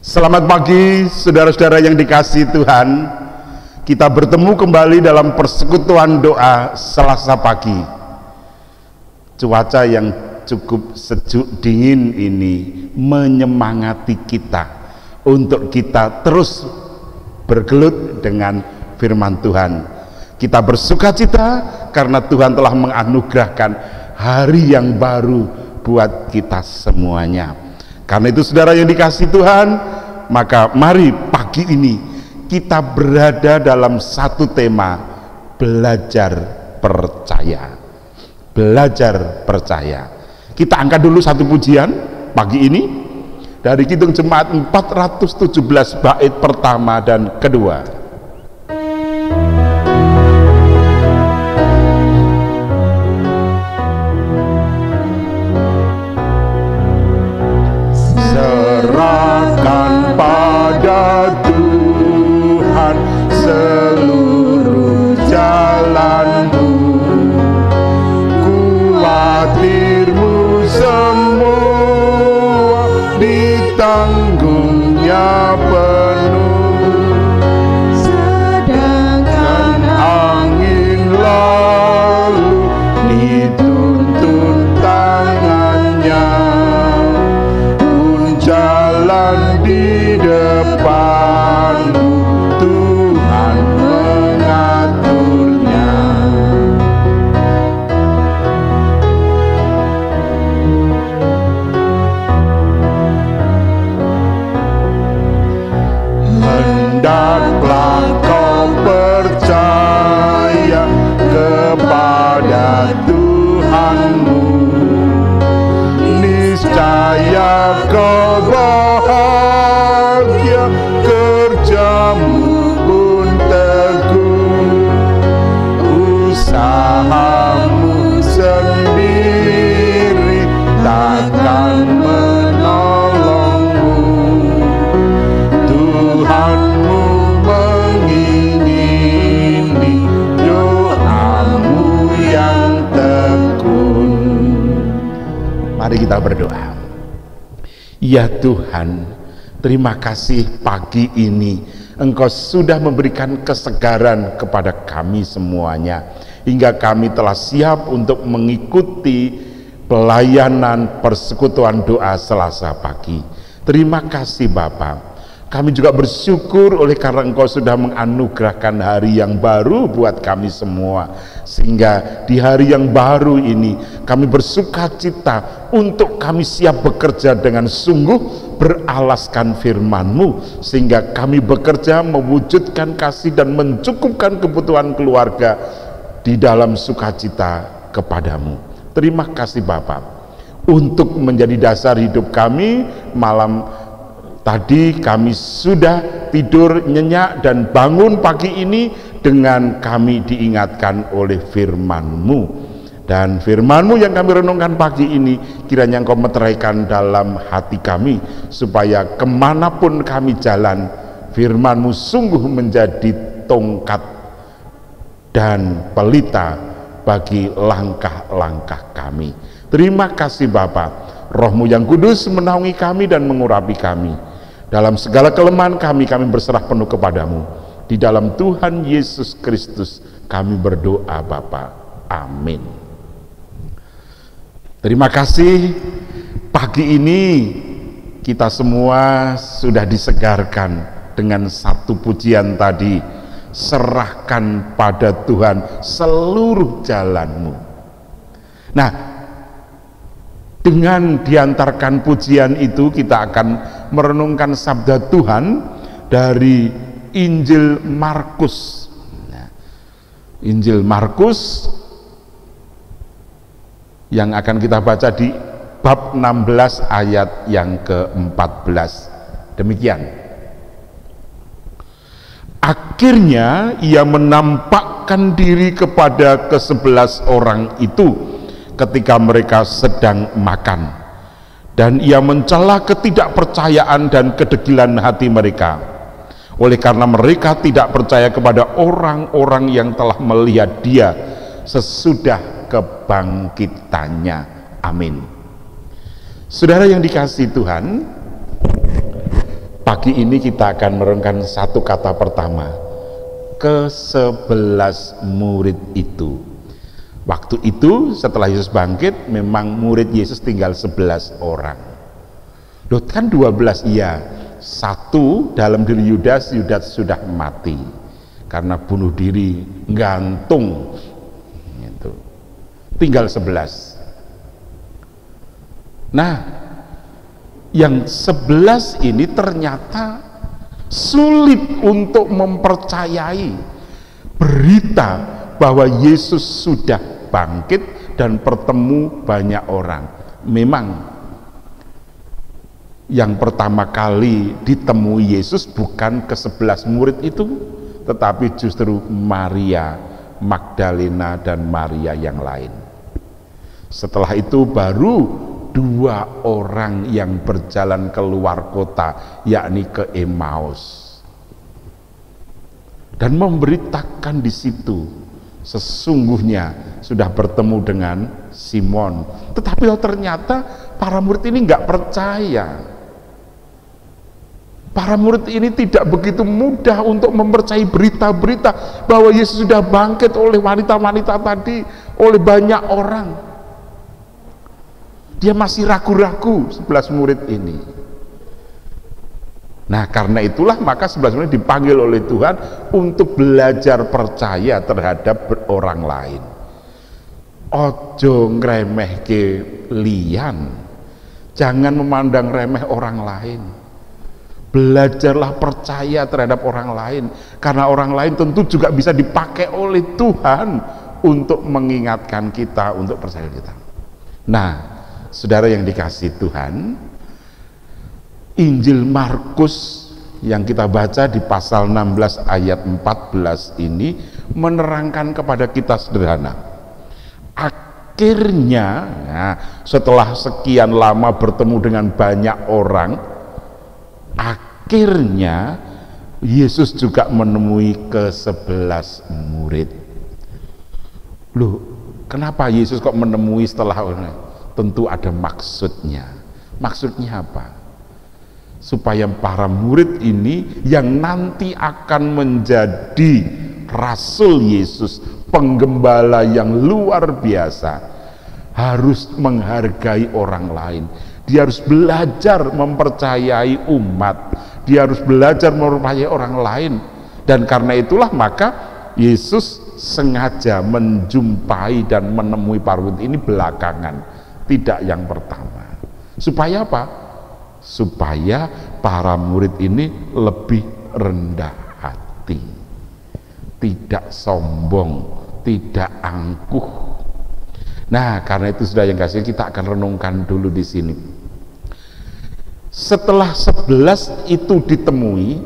Selamat pagi saudara-saudara yang dikasihi Tuhan. Kita bertemu kembali dalam persekutuan doa Selasa pagi. Cuaca yang cukup sejuk dingin ini menyemangati kita untuk kita terus bergelut dengan firman Tuhan. Kita bersukacita karena Tuhan telah menganugerahkan hari yang baru buat kita semuanya. Karena itu saudara yang dikasihi Tuhan, maka mari pagi ini kita berada dalam satu tema, belajar percaya. Belajar percaya. Kita angkat dulu satu pujian pagi ini dari Kidung Jemaat 417 bait pertama dan kedua. Serahkan pada Tuhan seluruh jalanmu, kuatirmu semua ditanggungnya penuh, sedangkan angin lalu dituntun tangannya, jalan di depanmu Tuhan mengaturnya. Hendaklah kau percaya kepada Tuhanmu, niscaya kau bahagia, kerjamu pun teguh, usahamu sendiri takkan menolongmu, Tuhanmu mengingini doamu yang tekun. Mari kita berdoa. Ya Tuhan, terima kasih pagi ini Engkau sudah memberikan kesegaran kepada kami semuanya, hingga kami telah siap untuk mengikuti pelayanan persekutuan doa Selasa pagi. Terima kasih Bapa. Kami juga bersyukur oleh karena Engkau sudah menganugerahkan hari yang baru buat kami semua, sehingga di hari yang baru ini kami bersukacita untuk kami siap bekerja dengan sungguh beralaskan firman-Mu, sehingga kami bekerja mewujudkan kasih dan mencukupkan kebutuhan keluarga di dalam sukacita kepadamu. Terima kasih Bapa untuk menjadi dasar hidup kami. Malam tadi kami sudah tidur nyenyak dan bangun pagi ini dengan kami diingatkan oleh firman-Mu, dan firman-Mu yang kami renungkan pagi ini kiranya Engkau meteraikan dalam hati kami, supaya kemanapun kami jalan firman-Mu sungguh menjadi tongkat dan pelita bagi langkah-langkah kami. Terima kasih Bapa. Roh-Mu yang kudus menaungi kami dan mengurapi kami. Dalam segala kelemahan kami berserah penuh kepadamu. Di dalam Tuhan Yesus Kristus kami berdoa Bapa. Amin. Terima kasih. Pagi ini kita semua sudah disegarkan dengan satu pujian tadi. Serahkan pada Tuhan seluruh jalanmu. Nah, dengan diantarkan pujian itu kita akan merenungkan sabda Tuhan dari Injil Markus. Injil Markus yang akan kita baca di bab 16 ayat yang ke-14. Demikian. Akhirnya ia menampakkan diri kepada ke-11 orang itu ketika mereka sedang makan, dan ia mencela ketidakpercayaan dan kedegilan hati mereka, oleh karena mereka tidak percaya kepada orang-orang yang telah melihat dia sesudah kebangkitannya. Amin. Saudara yang dikasihi Tuhan, Pagi ini kita akan merenungkan satu kata pertama, ke-11 murid itu. Waktu itu setelah Yesus bangkit, memang murid Yesus tinggal 11 orang. Loh kan 12, iya. Satu dalam diri Yudas sudah mati karena bunuh diri, gantung. Gitu. Tinggal 11. Nah, yang 11 ini ternyata sulit untuk mempercayai berita bahwa Yesus sudah bangkit dan bertemu banyak orang. Memang yang pertama kali ditemui Yesus bukan ke-11 murid itu, tetapi justru Maria Magdalena dan Maria yang lain. Setelah itu baru 2 orang yang berjalan keluar kota, yakni ke Emmaus, dan memberitakan di situ sesungguhnya sudah bertemu dengan Simon. Tetapi ternyata para murid ini nggak percaya. Para murid ini tidak begitu mudah untuk mempercayai berita-berita bahwa Yesus sudah bangkit oleh wanita-wanita tadi, oleh banyak orang. Dia masih ragu-ragu 11 murid ini. Nah, karena itulah maka 11 murid dipanggil oleh Tuhan untuk belajar percaya terhadap orang lain. Ojo ngremehke liyan. Jangan memandang remeh orang lain. Belajarlah percaya terhadap orang lain, karena orang lain tentu juga bisa dipakai oleh Tuhan untuk mengingatkan kita, untuk percaya kita. Nah, saudara yang dikasihi Tuhan, Injil Markus yang kita baca di pasal 16 ayat 14 ini menerangkan kepada kita sederhana. Akhirnya, nah, setelah sekian lama bertemu dengan banyak orang, akhirnya Yesus juga menemui ke-11 murid. Loh, kenapa Yesus kok menemui setelah orang? Tentu ada maksudnya. Maksudnya apa? Supaya para murid ini yang nanti akan menjadi Rasul Yesus, penggembala yang luar biasa, harus menghargai orang lain. Dia harus belajar mempercayai umat. Dia harus belajar mempercayai orang lain. Dan karena itulah maka Yesus sengaja menjumpai dan menemui para murid ini belakangan, tidak yang pertama. Supaya apa? Supaya para murid ini lebih rendah hati, tidak sombong, tidak angkuh. Nah, karena itu sudah yang kasih, kita akan renungkan dulu di sini. Setelah 11 itu ditemui,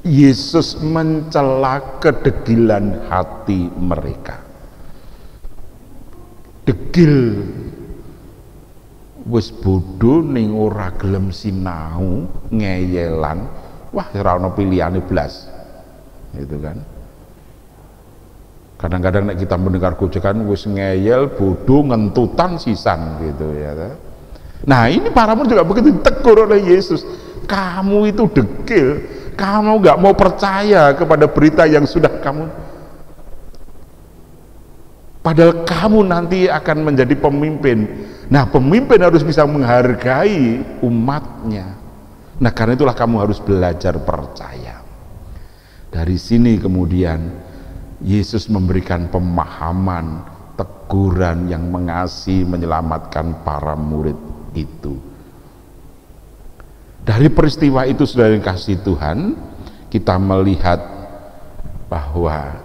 Yesus mencela kedegilan hati mereka. Degil, wis bodoh ning ora gelem sinau, ngeyelan, wah ora ono pilihane blas. Gitu kan. Kadang-kadang nek kita mendengar gojekan wis ngeyel, bodoh, ngentutan sisan gitu ya. Nah, ini para murid juga begitu ditegur oleh Yesus. Kamu itu degil, kamu nggak mau percaya kepada berita yang sudah kamu, padahal kamu nanti akan menjadi pemimpin. Nah, pemimpin harus bisa menghargai umatnya. Nah, karena itulah kamu harus belajar percaya. Dari sini kemudian Yesus memberikan pemahaman, teguran yang mengasihi, menyelamatkan para murid itu. Dari peristiwa itu, saudara yang kasih Tuhan, kita melihat bahwa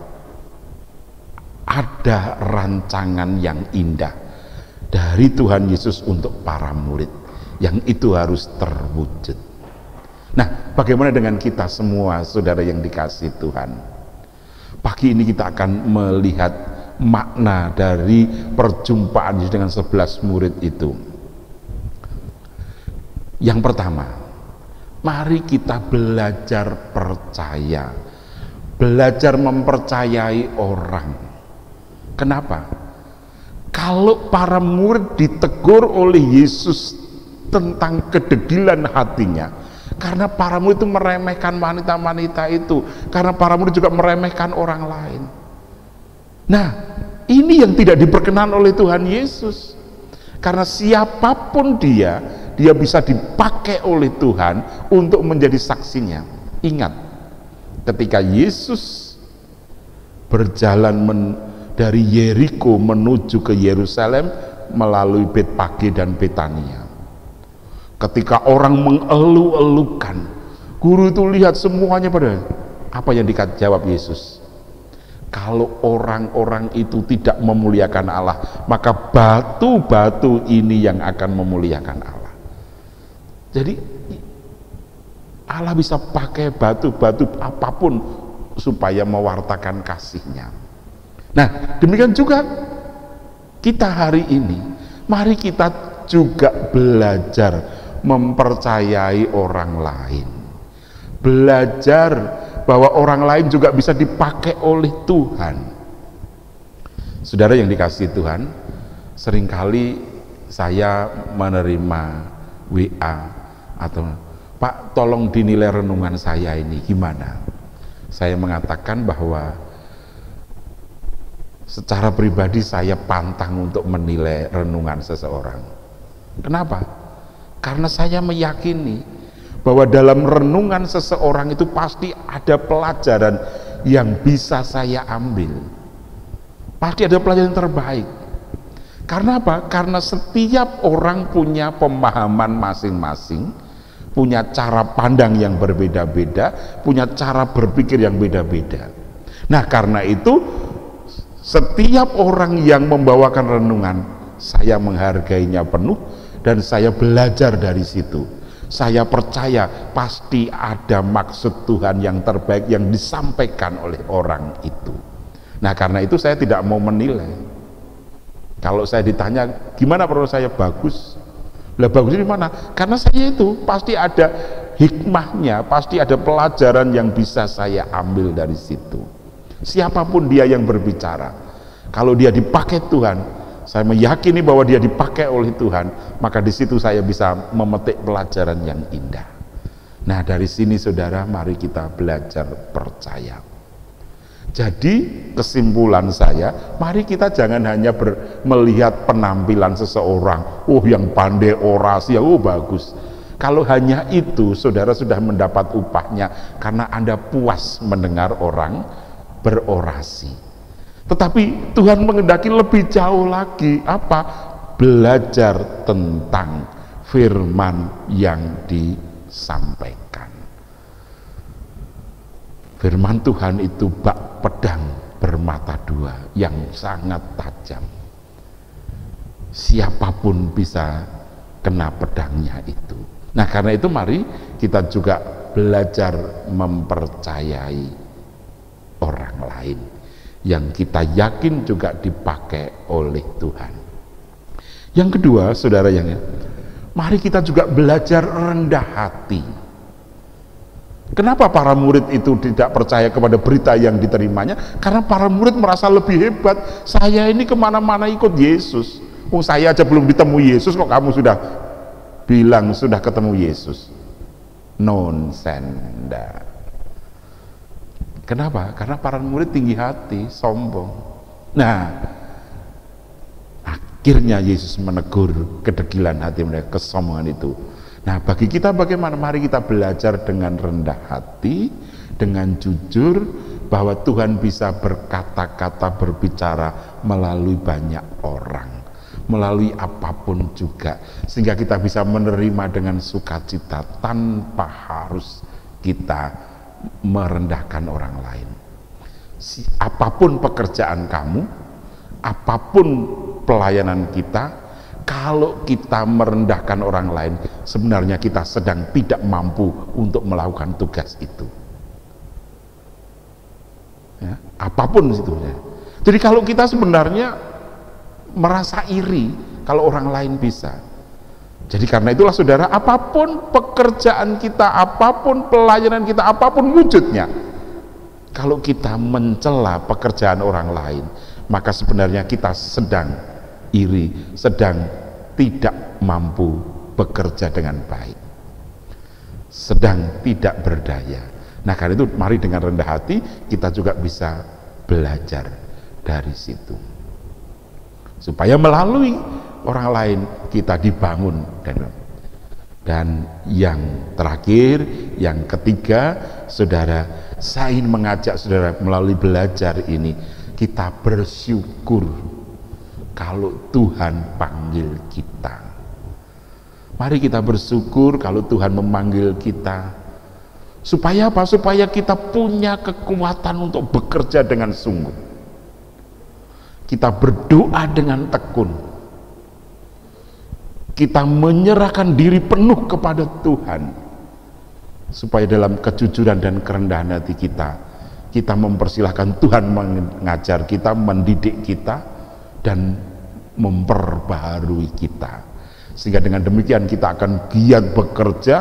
ada rancangan yang indah dari Tuhan Yesus untuk para murid, yang itu harus terwujud. Nah, bagaimana dengan kita semua, saudara yang dikasih Tuhan? Pagi ini kita akan melihat makna dari perjumpaan Yesus dengan 11 murid itu. Yang pertama, mari kita belajar percaya, belajar mempercayai orang. Kenapa? Kalau para murid ditegur oleh Yesus tentang kedegilan hatinya, Karena para murid itu meremehkan wanita-wanita itu, karena para murid juga meremehkan orang lain. Nah, ini yang tidak diperkenan oleh Tuhan Yesus. Karena siapapun dia bisa dipakai oleh Tuhan untuk menjadi saksinya. Ingat, ketika Yesus berjalan dari Yeriko menuju ke Yerusalem melalui Betfage dan Betania, ketika orang mengeluh-elukan, guru itu lihat semuanya pada apa yang dijawab Yesus. Kalau orang-orang itu tidak memuliakan Allah, maka batu-batu ini yang akan memuliakan Allah. Jadi Allah bisa pakai batu-batu apapun supaya mewartakan kasih-Nya. Nah, demikian juga kita hari ini, mari kita juga belajar mempercayai orang lain, belajar bahwa orang lain juga bisa dipakai oleh Tuhan. Saudara yang dikasihi Tuhan, seringkali saya menerima WA atau Pak, tolong dinilai renungan saya ini gimana. Saya mengatakan bahwa secara pribadi saya pantang untuk menilai renungan seseorang. Kenapa? Karena saya meyakini bahwa dalam renungan seseorang itu pasti ada pelajaran yang bisa saya ambil. Pasti ada pelajaran terbaik. Karena apa? Karena setiap orang punya pemahaman masing-masing, punya cara pandang yang berbeda-beda, punya cara berpikir yang beda-beda. Nah, karena itu setiap orang yang membawakan renungan, saya menghargainya penuh dan saya belajar dari situ. Saya percaya pasti ada maksud Tuhan yang terbaik yang disampaikan oleh orang itu. Nah, karena itu saya tidak mau menilai. Kalau saya ditanya gimana menurut saya, bagus. Lah bagusnya di mana? Karena saya itu pasti ada hikmahnya, pasti ada pelajaran yang bisa saya ambil dari situ. Siapapun dia yang berbicara, kalau dia dipakai Tuhan, saya meyakini bahwa dia dipakai oleh Tuhan, maka di situ saya bisa memetik pelajaran yang indah. Nah, dari sini saudara, mari kita belajar percaya. Jadi kesimpulan saya, mari kita jangan hanya melihat penampilan seseorang, oh yang pandai orasi, oh bagus. Kalau hanya itu, saudara sudah mendapat upahnya karena Anda puas mendengar orang berorasi. Tetapi Tuhan menghendaki lebih jauh lagi, apa? Belajar tentang firman yang disampaikan. Firman Tuhan itu bak pedang bermata dua yang sangat tajam. Siapapun bisa kena pedangnya itu. Nah, karena itu mari kita juga belajar mempercayai orang lain yang kita yakin juga dipakai oleh Tuhan. Yang kedua, saudara yang mari kita juga belajar rendah hati. Kenapa para murid itu tidak percaya kepada berita yang diterimanya? Karena para murid merasa lebih hebat. Saya ini kemana-mana ikut Yesus. Oh, saya aja belum ditemu Yesus kok kamu sudah bilang sudah ketemu Yesus. Nonsens. Kenapa? Karena para murid tinggi hati, sombong. Nah, akhirnya Yesus menegur kedegilan hati mereka, kesombongan itu. Nah, bagi kita bagaimana? Mari kita belajar dengan rendah hati, dengan jujur, bahwa Tuhan bisa berkata-kata, berbicara melalui banyak orang, melalui apapun juga, sehingga kita bisa menerima dengan sukacita tanpa harus kita merendahkan orang lain. Apapun pekerjaan kamu, apapun pelayanan kita, kalau kita merendahkan orang lain, sebenarnya kita sedang tidak mampu untuk melakukan tugas itu. Ya, apapun itu. Jadi kalau kita sebenarnya merasa iri kalau orang lain bisa. Jadi karena itulah saudara, apapun pekerjaan kita, apapun pelayanan kita, apapun wujudnya, kalau kita mencela pekerjaan orang lain, maka sebenarnya kita sedang iri, sedang tidak mampu bekerja dengan baik. sedang tidak berdaya. Nah, karena itu mari dengan rendah hati kita juga bisa belajar dari situ, supaya melalui orang lain kita dibangun. Dan yang terakhir, yang ketiga, saudara, saya ingin mengajak saudara melalui belajar ini, kita bersyukur kalau Tuhan panggil kita. Mari kita bersyukur kalau Tuhan memanggil kita. Supaya apa? Supaya kita punya kekuatan untuk bekerja dengan sungguh. Kita berdoa dengan tekun. Kita menyerahkan diri penuh kepada Tuhan, supaya dalam kejujuran dan kerendahan hati kita mempersilahkan Tuhan mengajar kita, mendidik kita, dan memperbaharui kita, sehingga dengan demikian kita akan giat bekerja,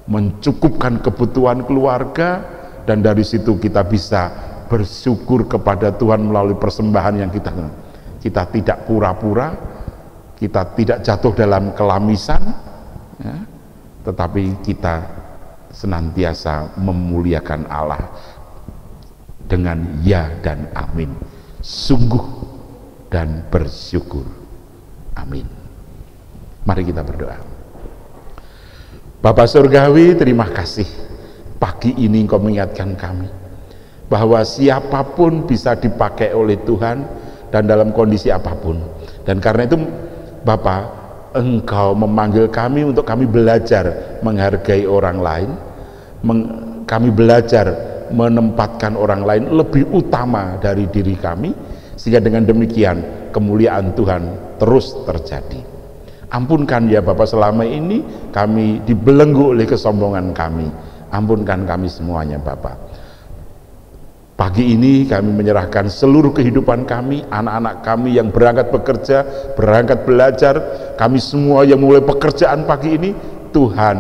mencukupkan kebutuhan keluarga, dan dari situ kita bisa bersyukur kepada Tuhan melalui persembahan yang kita tidak pura-pura. Kita tidak jatuh dalam kelamisan, ya, tetapi kita senantiasa memuliakan Allah dengan ya dan amin, sungguh dan bersyukur, amin. Mari kita berdoa. Bapa Surgawi, terima kasih pagi ini Engkau mengingatkan kami bahwa siapapun bisa dipakai oleh Tuhan dan dalam kondisi apapun. Dan karena itu Bapa, Engkau memanggil kami untuk kami belajar menghargai orang lain, kami belajar menempatkan orang lain lebih utama dari diri kami, sehingga dengan demikian kemuliaan Tuhan terus terjadi. Ampunkan ya Bapa, selama ini kami dibelenggu oleh kesombongan kami. Ampunkan kami semuanya Bapa. Pagi ini kami menyerahkan seluruh kehidupan kami, anak-anak kami yang berangkat bekerja, berangkat belajar, kami semua yang mulai pekerjaan pagi ini, Tuhan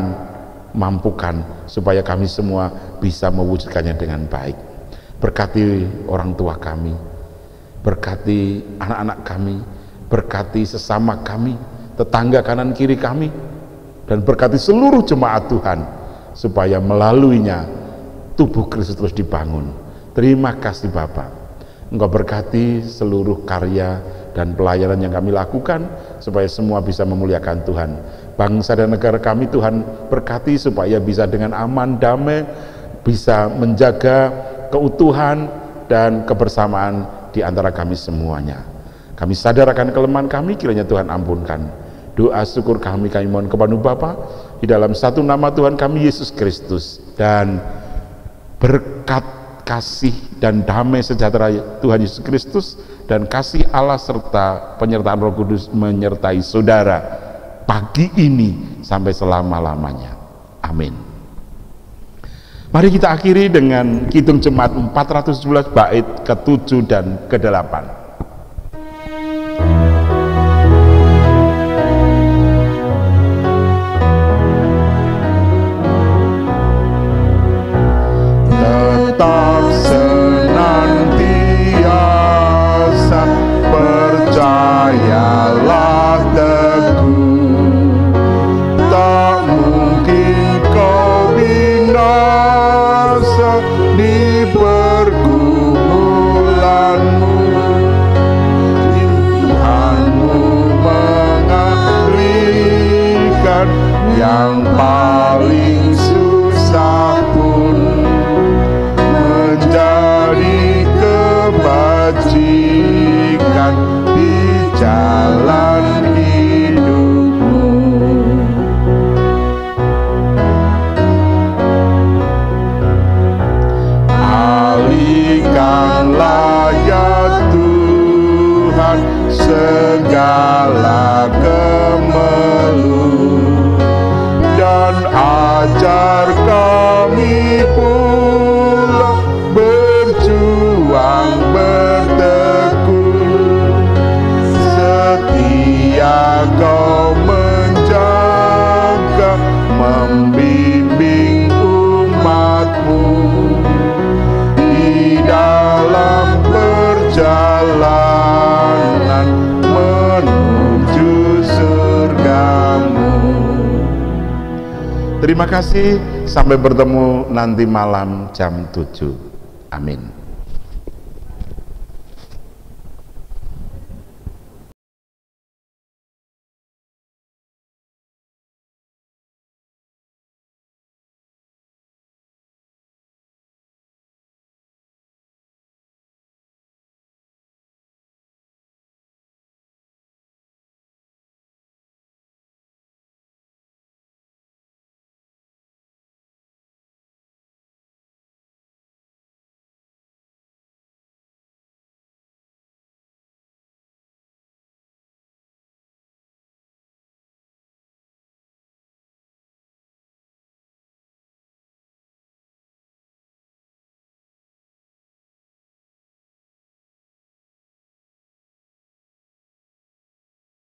mampukan supaya kami semua bisa mewujudkannya dengan baik. Berkati orang tua kami, berkati anak-anak kami, berkati sesama kami, tetangga kanan kiri kami, dan berkati seluruh jemaat Tuhan, supaya melaluinya tubuh Kristus terus dibangun. Terima kasih Bapa, Engkau berkati seluruh karya dan pelayanan yang kami lakukan, supaya semua bisa memuliakan Tuhan. Bangsa dan negara kami Tuhan berkati supaya bisa dengan aman, damai, bisa menjaga keutuhan dan kebersamaan di antara kami semuanya. Kami sadar akan kelemahan kami, kiranya Tuhan ampunkan. Doa syukur kami mohon kepada Bapa, di dalam satu nama Tuhan kami Yesus Kristus, dan berkat kasih dan damai sejahtera Tuhan Yesus Kristus dan kasih Allah serta penyertaan Roh Kudus menyertai saudara pagi ini sampai selama-lamanya. Amin. Mari kita akhiri dengan Kidung Jemaat 417 bait ke-7 dan ke-8. Tetap senantiasa percayalah teguh, tak mungkin kau binasa di pergumulanmu. Tuhanmu mengalihkan yang paling susah pun menjadi kebajikan di jalan hidupmu. Alihkanlah ya Tuhan segala kemeluh, dan ajar kami pula berjuang bertekun. Setia kau menjaga, membimbing umatmu di dalam perjalanan menuju Terima kasih, sampai bertemu nanti malam jam 7. Amin.